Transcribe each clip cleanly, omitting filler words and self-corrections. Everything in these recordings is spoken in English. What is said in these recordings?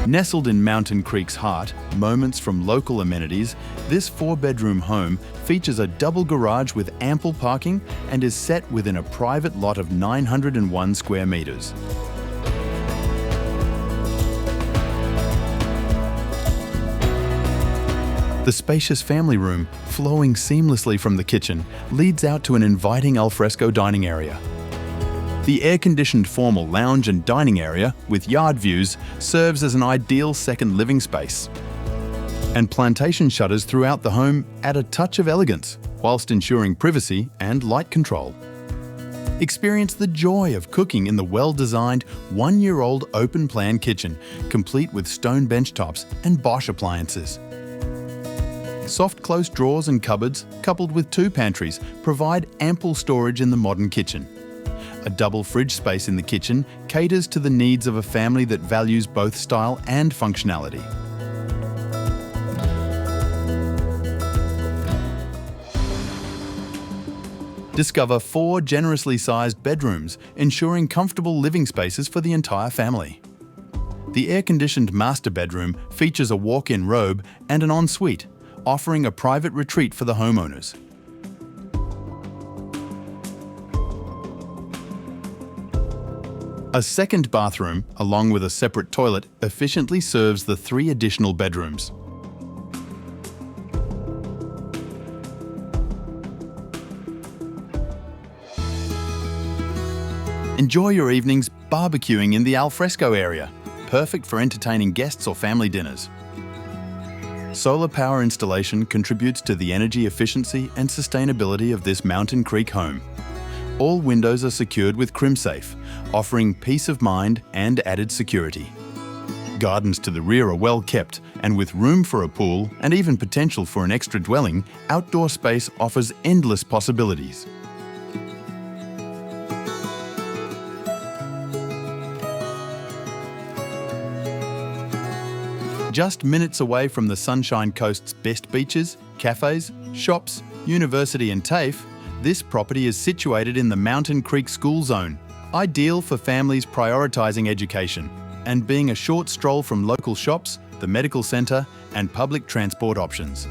Nestled in Mountain Creek's heart, moments from local amenities, this 4-bedroom home features a double garage with ample parking and is set within a private lot of 901 square metres. The spacious family room, flowing seamlessly from the kitchen, leads out to an inviting alfresco dining area. The air-conditioned formal lounge and dining area, with yard views, serves as an ideal second living space. And plantation shutters throughout the home add a touch of elegance, whilst ensuring privacy and light control. Experience the joy of cooking in the well-designed, 1-year-old open-plan kitchen, complete with stone benchtops and Bosch appliances. Soft close drawers and cupboards, coupled with 2 pantries, provide ample storage in the modern kitchen. A double fridge space in the kitchen caters to the needs of a family that values both style and functionality. Discover 4 generously sized bedrooms, ensuring comfortable living spaces for the entire family. The air-conditioned master bedroom features a walk-in robe and an ensuite, offering a private retreat for the homeowners. A second bathroom, along with a separate toilet, efficiently serves the 3 additional bedrooms. Enjoy your evenings barbecuing in the alfresco area, perfect for entertaining guests or family dinners. Solar power installation contributes to the energy efficiency and sustainability of this Mountain Creek home. All windows are secured with CrimSafe, offering peace of mind and added security. Gardens to the rear are well kept, and with room for a pool and even potential for an extra dwelling, outdoor space offers endless possibilities. Just minutes away from the Sunshine Coast's best beaches, cafes, shops, university and TAFE, this property is situated in the Mountain Creek School Zone, ideal for families prioritising education and being a short stroll from local shops, the medical centre and public transport options.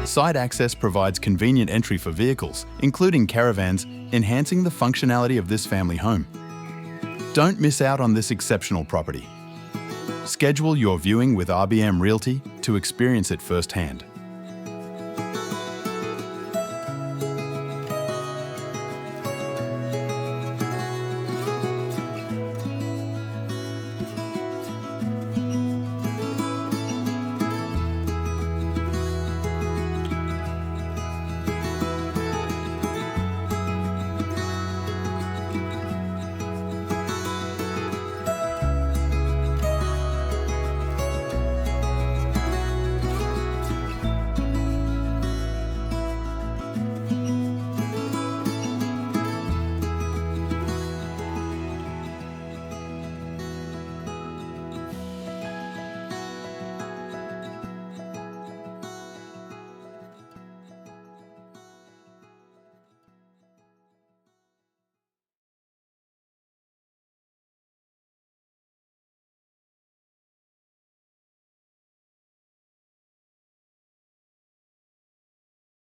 Side access provides convenient entry for vehicles, including caravans, enhancing the functionality of this family home. Don't miss out on this exceptional property. Schedule your viewing with RBM Realty to experience it firsthand.